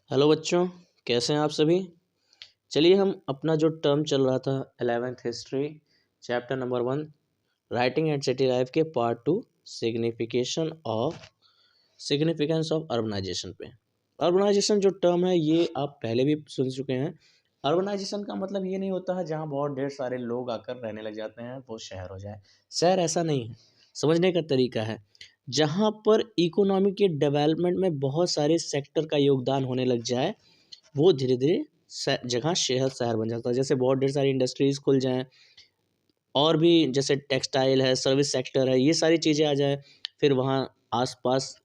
Hello बच्चों, कैसे हैं आप सभी। चलिए हम अपना जो टर्म चल रहा था 11th history chapter number 1 writing and city life के पार्ट 2 सिग्निफिकेंस ऑफ अर्बनाइजेशन पे। अर्बनाइजेशन जो टर्म है ये आप पहले भी सुन चुके हैं। अर्बनाइजेशन का मतलब ये नहीं होता है जहाँ बहुत ढेर सारे लोग आकर रहने लग जाते हैं वो शहर हो जाए। शहर ऐसा नहीं है, समझने का तरीका है जहाँ पर इकोनॉमी के डेवलपमेंट में बहुत सारे सेक्टर का योगदान होने लग जाए वो धीरे धीरे जगह शहर बन जाता है। जैसे बहुत ढेर सारी इंडस्ट्रीज खुल जाएं और भी जैसे टेक्सटाइल है, सर्विस सेक्टर है, ये सारी चीज़ें आ जाए, फिर वहाँ आसपास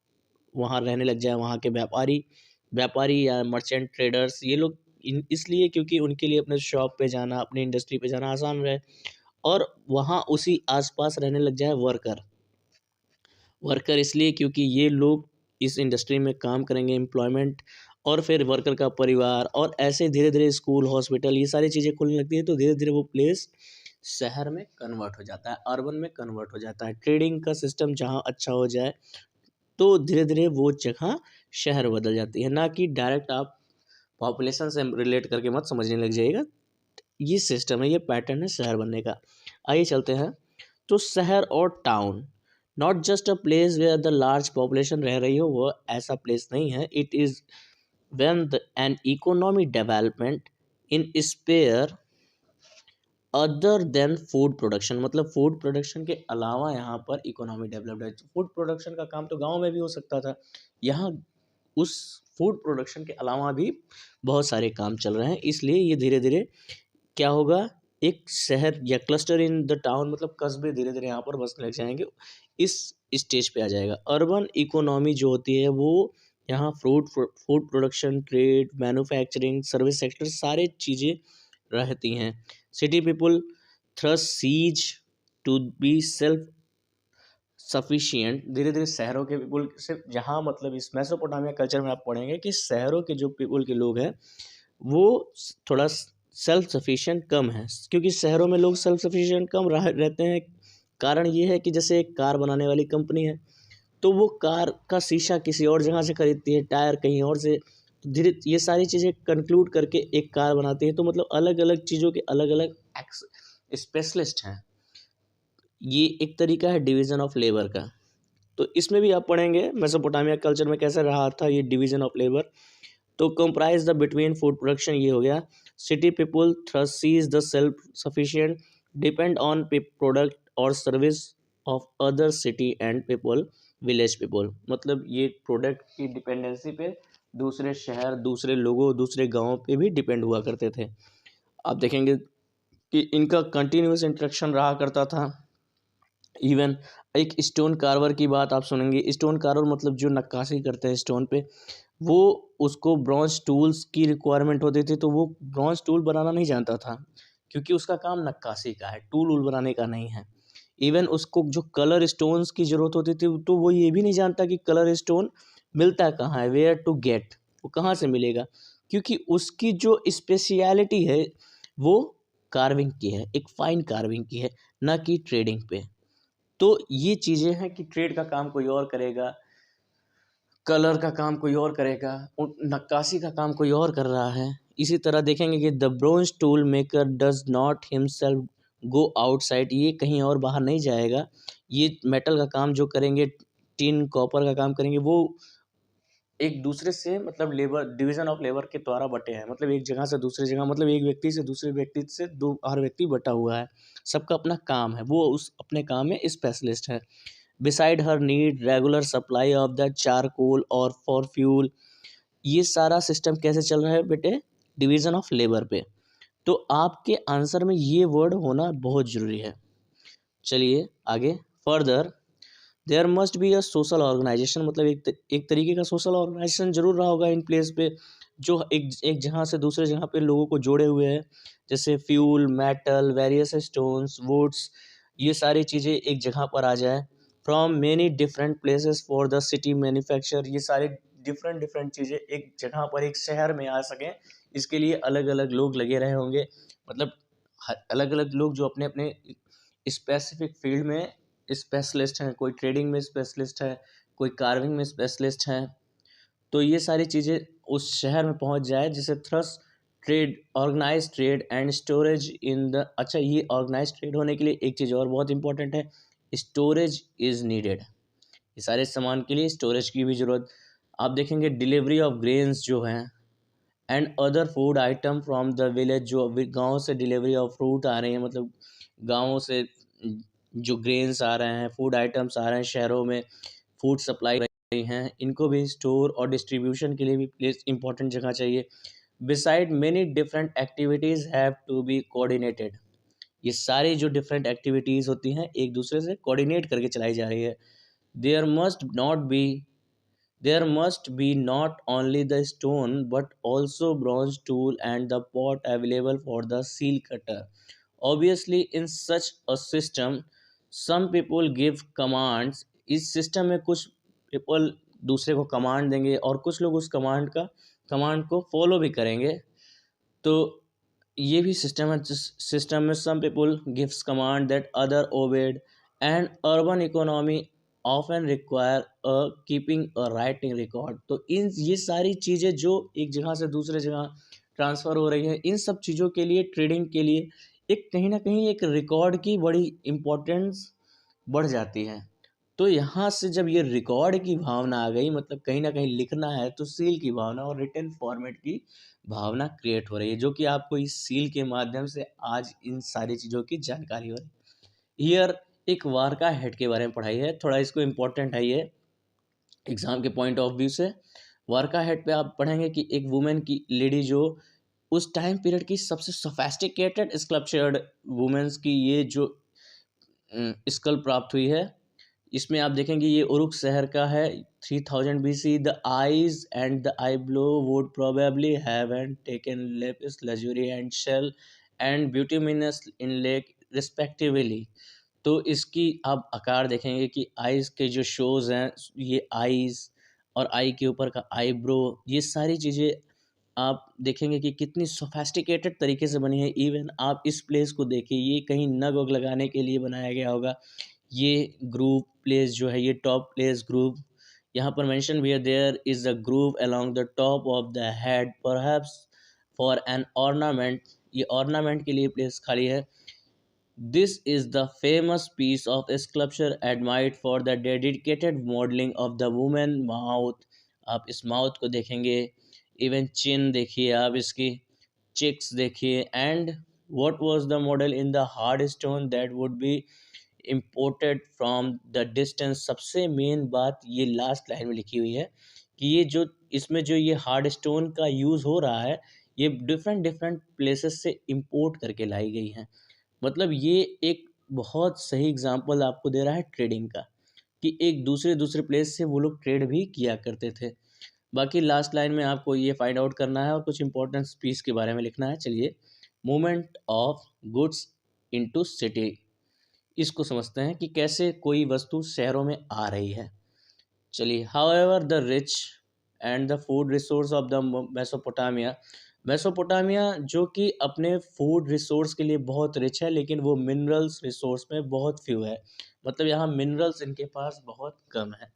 वहाँ रहने लग जाए वहाँ के व्यापारी व्यापारी या मर्चेंट ट्रेडर्स। ये लोग इसलिए क्योंकि उनके लिए अपने शॉप पे जाना, अपनी इंडस्ट्री पे जाना आसान रहे, और वहाँ उसी आसपास रहने लग जाए वर्कर वर्कर इसलिए क्योंकि ये लोग इस इंडस्ट्री में काम करेंगे, एम्प्लॉयमेंट, और फिर वर्कर का परिवार, और ऐसे धीरे धीरे स्कूल, हॉस्पिटल, ये सारी चीज़ें खुलने लगती है। तो धीरे धीरे वो प्लेस शहर में कन्वर्ट हो जाता है, अर्बन में कन्वर्ट हो जाता है। ट्रेडिंग का सिस्टम जहाँ अच्छा हो जाए तो धीरे धीरे वो जगह शहर बदल जाती है। ना कि डायरेक्ट आप पॉपुलेशन से रिलेट करके मत समझने लग जाइएगा। ये सिस्टम है, ये पैटर्न है शहर बनने का। आइए चलते हैं। तो शहर और town not just a place where the large population रह रही हो, वो ऐसा प्लेस नहीं है। It is when an economy development in sphere other than food production, मतलब फूड प्रोडक्शन के अलावा यहाँ पर इकोनॉमी डेवलप्ड है। फूड प्रोडक्शन का काम तो गांव में भी हो सकता था, यहाँ उस फूड प्रोडक्शन के अलावा भी बहुत सारे काम चल रहे हैं। इसलिए ये धीरे धीरे क्या होगा, एक शहर या क्लस्टर इन द टाउन, मतलब कस्बे धीरे धीरे यहाँ पर बसने लग जाएंगे, इस स्टेज पे आ जाएगा। अर्बन इकोनॉमी जो होती है वो यहाँ food production, trade, manufacturing, service sector सारे चीज़ें रहती हैं। City people thrust cease to be self sufficient. धीरे धीरे शहरों के पीपल से, जहाँ मतलब इस मेसोपोटामिया कल्चर में आप पढ़ेंगे कि शहरों के जो पीपल के लोग हैं वो थोड़ा सेल्फ सफिशिएंट कम है, क्योंकि शहरों में लोग सेल्फ सफिशिएंट कम रहते हैं। कारण ये है कि जैसे एक कार बनाने वाली कंपनी है तो वो कार का शीशा किसी और जगह से खरीदती है, टायर कहीं और से, धीरे ये सारी चीज़ें कंक्लूड करके एक कार बनाती है। तो मतलब अलग अलग चीज़ों के अलग अलग स्पेशलिस्ट हैं। ये एक तरीका है डिवीज़न ऑफ लेबर का। तो इसमें भी आप पढ़ेंगे मेसोपोटामिया कल्चर में कैसे रहा था ये डिवीज़न ऑफ लेबर। तो comprise the between food production, ये हो गया। City people thrust cease the self sufficient, depend on product और service of other city and people, village people, मतलब ये प्रोडक्ट की डिपेंडेंसी पे दूसरे शहर, दूसरे लोगों, दूसरे गाँव पे भी डिपेंड हुआ करते थे। आप देखेंगे कि इनका कंटिन्यूस इंटरेक्शन रहा करता था। इवन एक स्टोन कार्वर की बात आप सुनेंगे। स्टोन कार्वर मतलब जो नक्काशी करते हैं स्टोन पे, वो उसको ब्रॉन्ज टूल्स की रिक्वायरमेंट होती थी, तो वो ब्रॉन्ज टूल बनाना नहीं जानता था क्योंकि उसका काम नक्काशी का है, टूल वूल बनाने का नहीं है। इवन उसको जो कलर स्टोन्स की ज़रूरत होती थी तो वो ये भी नहीं जानता कि कलर स्टोन मिलता कहाँ है, वेयर टू गेट, वो कहाँ से मिलेगा, क्योंकि उसकी जो स्पेशलिटी है वो कार्विंग की है, एक फाइन कार्विंग की है, ना कि ट्रेडिंग पे। तो ये चीज़ें हैं कि ट्रेड का काम कोई और करेगा, कलर का काम कोई और करेगा, नक्काशी का काम कोई और कर रहा है। इसी तरह देखेंगे कि the bronze tool maker does not himself go outside, ये कहीं और बाहर नहीं जाएगा। ये मेटल का काम जो करेंगे, टिन कॉपर का काम करेंगे, वो एक दूसरे से मतलब लेबर, डिवीजन ऑफ लेबर के द्वारा बटे हैं। मतलब एक जगह से दूसरी जगह, मतलब एक व्यक्ति से दूसरे व्यक्ति से दो हर व्यक्ति बटा हुआ है, सबका अपना काम है, वो उस अपने काम में स्पेशलिस्ट है। Beside her need regular supply of the charcoal और फॉर फ्यूल। ये सारा सिस्टम कैसे चल रहा है बेटे, डिवीजन ऑफ लेबर पे। तो आपके आंसर में ये वर्ड होना बहुत ज़रूरी है। चलिए आगे further, there must be a social organization, मतलब एक तरीके का सोशल ऑर्गेनाइजेशन जरूर रहा होगा इन प्लेस पे, जो एक जगह से दूसरे जगह पे लोगों को जोड़े हुए है। जैसे fuel, metal, various stones, woods, ये सारी चीज़ें एक जगह पर आ जाए। From many different places for the city manufacture, ये सारे डिफरेंट डिफरेंट चीज़ें एक जगह पर एक शहर में आ सकें, इसके लिए अलग अलग लोग लगे रहे होंगे। मतलब अलग अलग लोग जो अपने अपने स्पेसिफिक फील्ड में स्पेशलिस्ट हैं, कोई ट्रेडिंग में स्पेशलिस्ट है, कोई कार्विंग में स्पेशलिस्ट है। तो ये सारी चीज़ें उस शहर में पहुंच जाए, जिसे thus trade, organise trade and storage in the, अच्छा ये ऑर्गेनाइज ट्रेड होने के लिए एक चीज़ और बहुत इंपॉर्टेंट है, स्टोरेज इज़ नीडेड। ये सारे सामान के लिए स्टोरेज की भी ज़रूरत। आप देखेंगे डिलीवरी ऑफ ग्रेन्स जो हैं and other food item from the village, जो गाँव से डिलीवरी ऑफ फ्रूट आ रही हैं, मतलब गाँवों से जो ग्रेन्स आ रहे हैं, फूड आइटम्स आ रहे हैं शहरों में, फूड सप्लाई रही हैं, इनको भी स्टोर और डिस्ट्रीब्यूशन के लिए भी प्लेस इंपॉर्टेंट जगह चाहिए। Beside many different activities have to be coordinated. ये सारी जो डिफरेंट एक्टिविटीज़ होती हैं एक दूसरे से कोऑर्डिनेट करके चलाई जा रही है। There must not be There must be not only the stone but also bronze tool and the pot available for the seal cutter. Obviously, in such a system, some people give commands. इस system में कुछ people दूसरे को command देंगे और कुछ लोग उस कमांड को फॉलो भी करेंगे। तो ये भी सिस्टम है, जिस सिस्टम में some people gives command that other obeyed and urban economy often require a keeping a writing record. तो इन ये सारी चीज़ें जो एक जगह से दूसरे जगह ट्रांसफ़र हो रही हैं, इन सब चीज़ों के लिए, ट्रेडिंग के लिए एक कहीं ना कहीं एक रिकॉर्ड की बड़ी इम्पोर्टेंस बढ़ जाती है। तो यहाँ से जब ये रिकॉर्ड की भावना आ गई, मतलब कहीं ना कहीं लिखना है, तो सील की भावना और रिटन फॉर्मेट की भावना क्रिएट हो रही है, जो कि आपको इस सील के माध्यम से आज इन सारी चीज़ों की जानकारी हो रही है। हियर एक वारका हेड के बारे में पढ़ाई है, थोड़ा इसको इम्पोर्टेंट है ये एग्ज़ाम के पॉइंट ऑफ व्यू से। वारका हेड पे आप पढ़ेंगे कि एक वुमेन की, लेडी जो उस टाइम पीरियड की सबसे सोफेस्टिकेटेड स्कल्पचर्ड वुमेन्स की ये जो स्कल प्राप्त हुई है। इसमें आप देखेंगे ये उरुक शहर का है, 3000 BC। The eyes and the eyebrow would probably have and taken lapis lazuli and shell and bituminous in lake respectively. तो इसकी आप आकार देखेंगे कि आईज के जो शोज हैं, ये आईज और आई के ऊपर का आईब्रो, ये सारी चीज़ें आप देखेंगे कि कितनी सोफेस्टिकेटेड तरीके से बनी है। इवन आप इस प्लेस को देखिए, ये कहीं नग वग लगाने के लिए बनाया गया होगा। ये ग्रूव प्लेस जो है, ये टॉप प्लेस ग्रूव, यहाँ पर मेंशन भी है, there is a groove along the top of the head perhaps for an ornament. ये ऑर्नामेंट के लिए प्लेस खाली है। This is the famous piece of sculpture admired for the dedicated modelling of the women mouth. आप इस mouth को देखेंगे, even चिन देखिए, आप इसकी चिक्स देखिए। And what was the model in the hard stone that would be imported from the distance. सबसे main बात ये लास्ट लाइन में लिखी हुई है कि ये जो इसमें जो ये हार्ड स्टोन का यूज़ हो रहा है, ये डिफरेंट डिफरेंट प्लेसेस से इंपोर्ट करके लाई गई हैं। मतलब ये एक बहुत सही एग्जांपल आपको दे रहा है ट्रेडिंग का, कि एक दूसरे दूसरे प्लेस से वो लोग ट्रेड भी किया करते थे। बाकी लास्ट लाइन में आपको ये फाइंड आउट करना है और कुछ इंपॉर्टेंट पीस के बारे में लिखना है। चलिए, movement of goods into city, इसको समझते हैं कि कैसे कोई वस्तु शहरों में आ रही है। चलिए, however the rich and the food resource of the Mesopotamia. Mesopotamia जो कि अपने फूड रिसोर्स के लिए बहुत रिच है, लेकिन वो मिनरल्स रिसोर्स में बहुत फ्यू है। मतलब यहाँ मिनरल्स इनके पास बहुत कम है।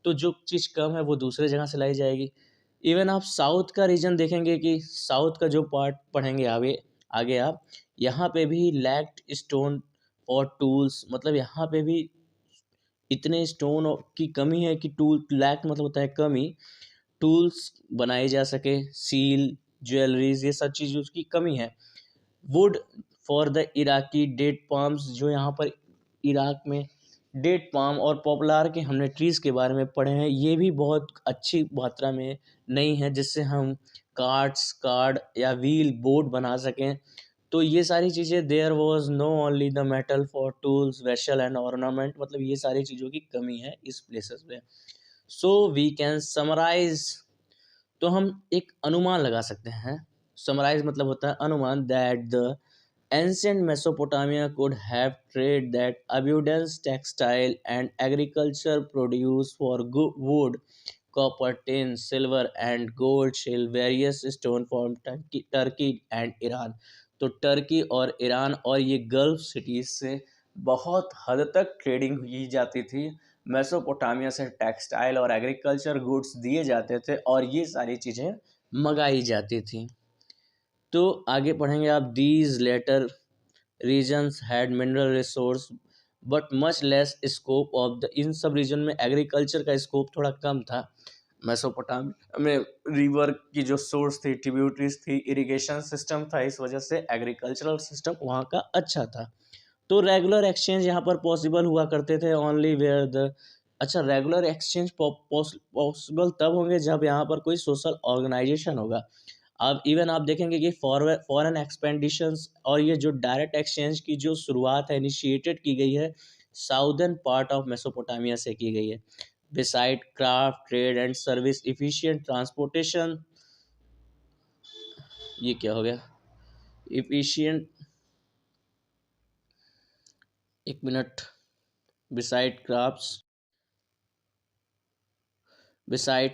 तो जो चीज़ कम है वो दूसरे जगह से लाई जाएगी। इवन आप साउथ का रीजन देखेंगे कि साउथ का जो पार्ट पढ़ेंगे आगे आगे आप, यहाँ पे भी लैक्ड स्टोन और टूल्स, मतलब यहाँ पे भी इतने स्टोन की कमी है कि टूल लैक मतलब होता है कमी, टूल्स बनाए जा सके, सील, ज्वेलरीज, ये सब चीज़ उसकी कमी है। Wood for the Iraqi date palms, जो यहाँ पर इराक में डेट पाम और पॉपुलर के हमने ट्रीज़ के बारे में पढ़े हैं, ये भी बहुत अच्छी मात्रा में नहीं है, जिससे हम कार्ड्स, कार्ड या व्हील बोर्ड बना सकें। तो ये सारी चीज़ें, there was no only the metal for tools vessel and ornament, मतलब ये सारी चीज़ों की कमी है इस प्लेसेस पे। सो वी कैन समराइज, तो हम एक अनुमान लगा सकते हैं। समराइज मतलब होता है अनुमान, that the ancient Mesopotamia could have trade that abundance textile and agriculture produce for wood, copper, tin, silver and gold shell various stone from Turkey and Iran। तो टर्की और ईरान और ये गल्फ सिटीज़ से बहुत हद तक trading की जाती थी मेसोपोटामिया से टेक्सटाइल और एग्रीकल्चर गुड्स दिए जाते थे और ये सारी चीज़ें मंगाई जाती थी। तो आगे पढ़ेंगे आप, these later regions had mineral resource but much less scope of the, इन सब रीजन में एग्रीकल्चर का स्कोप थोड़ा कम था। मेसोपोटामिया में रिवर की जो सोर्स थी, ट्रिब्यूटरीज थी, इरिगेशन सिस्टम था, इस वजह से एग्रीकल्चरल सिस्टम वहाँ का अच्छा था। तो रेगुलर एक्सचेंज यहाँ पर पॉसिबल हुआ करते थे ओनली वेयर द, अच्छा रेगुलर एक्सचेंज पॉसिबल तब होंगे जब यहाँ पर कोई सोशल ऑर्गेनाइजेशन होगा। अब इवन आप देखेंगे कि फॉरेन एक्सपेंडिशंस और ये जो डायरेक्ट एक्सचेंज की जो शुरुआत है, इनिशिएटेड की गई है, साउदर्न पार्ट ऑफ मेसोपोटामिया से की गई है। Beside craft, trade and service, efficient transportation, ये क्या हो गया, इफिशिएंट, एक minute, beside crafts, beside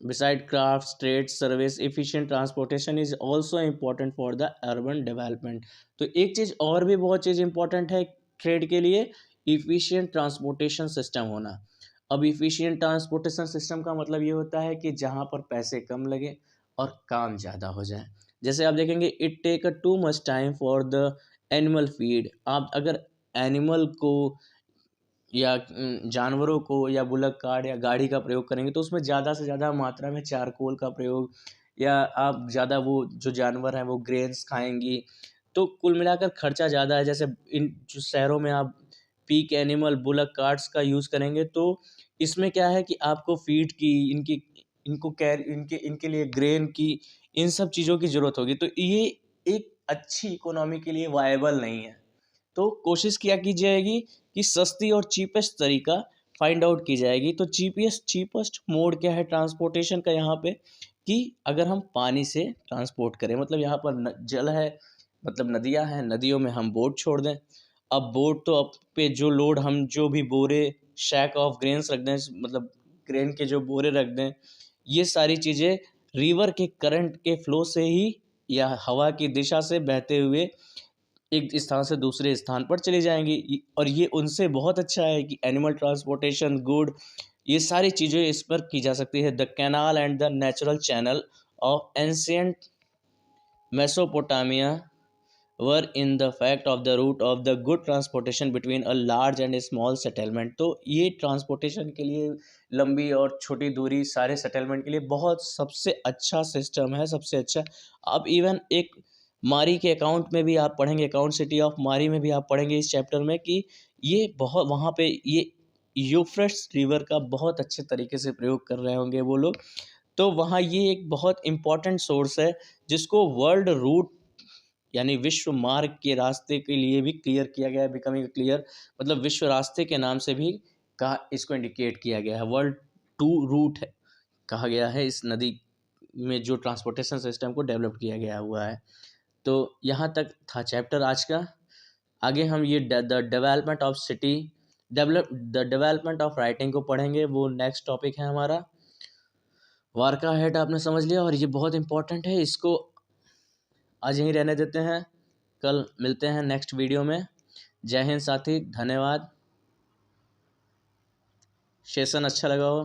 beside crafts, trade, service, efficient transportation is also important for the urban development। तो एक चीज़ और भी बहुत चीज़ इंपॉर्टेंट है ट्रेड के लिए, इफिशिएंट ट्रांसपोर्टेशन सिस्टम होना। अब इफिशिएंट ट्रांसपोर्टेशन सिस्टम का मतलब ये होता है कि जहाँ पर पैसे कम लगे और काम ज़्यादा हो जाए। जैसे आप देखेंगे, it take a too much time for the animal feed, आप अगर एनिमल को या जानवरों को या बुलक कार्ट या गाड़ी का प्रयोग करेंगे तो उसमें ज़्यादा से ज़्यादा मात्रा में चारकोल का प्रयोग, या आप ज़्यादा वो जो जानवर हैं वो ग्रेन्स खाएंगी, तो कुल मिलाकर खर्चा ज़्यादा है। जैसे इन जो शहरों में आप पीक एनिमल बुलक कार्ट्स का यूज़ करेंगे तो इसमें क्या है कि आपको फीड की, इनकी इनको कैर इनके इनके लिए ग्रेन की, इन सब चीज़ों की ज़रूरत होगी, तो ये एक अच्छी इकोनॉमी के लिए वायबल नहीं है। तो कोशिश किया की जाएगी कि सस्ती और चीपेस्ट तरीका फाइंड आउट की जाएगी। तो चीपेस्ट मोड क्या है ट्रांसपोर्टेशन का यहाँ पे, कि अगर हम पानी से ट्रांसपोर्ट करें, मतलब यहाँ पर जल है, मतलब नदियाँ हैं, नदियों में हम बोट छोड़ दें। अब बोट तो अब पे जो लोड, हम जो भी बोरे शैक ऑफ ग्रेन्स रख दें, मतलब ग्रेन के जो बोरे रख दें, ये सारी चीज़ें रिवर के करंट के फ्लो से ही या हवा की दिशा से बहते हुए एक स्थान से दूसरे स्थान पर चली जाएंगी। और ये उनसे बहुत अच्छा है कि एनिमल ट्रांसपोर्टेशन, गुड, ये सारी चीज़ें इस पर की जा सकती है। The canal and the natural channel of ancient Mesopotamia were in the fact of the route of the good transportation between a large and small settlement. तो ये ट्रांसपोर्टेशन के लिए, लंबी और छोटी दूरी सारे सेटलमेंट के लिए बहुत सबसे अच्छा सिस्टम है, सबसे अच्छा। अब इवन एक मारी के अकाउंट में भी आप पढ़ेंगे, अकाउंट सिटी ऑफ मारी में भी आप पढ़ेंगे इस चैप्टर में, कि ये बहुत वहाँ पे ये यूफ्रेट्स रिवर का बहुत अच्छे तरीके से प्रयोग कर रहे होंगे वो लोग। तो वहाँ ये एक बहुत इम्पॉर्टेंट सोर्स है जिसको वर्ल्ड रूट यानी विश्व मार्ग के रास्ते के लिए भी क्लियर किया गया है, बिकमिंग क्लियर, मतलब विश्व रास्ते के नाम से भी कहा, इसको इंडिकेट किया गया है। वर्ल्ड टू रूट है कहा गया है इस नदी में जो ट्रांसपोर्टेशन सिस्टम को डेवलप किया गया हुआ है। तो यहाँ तक था चैप्टर आज का। आगे हम ये the development of city, the development of writing को पढ़ेंगे, वो नेक्स्ट टॉपिक है हमारा। वार्का हेड आपने समझ लिया और ये बहुत इंपॉर्टेंट है, इसको आज यहीं रहने देते हैं, कल मिलते हैं नेक्स्ट वीडियो में। जय हिंद साथी, धन्यवाद। सेशन अच्छा लगा हो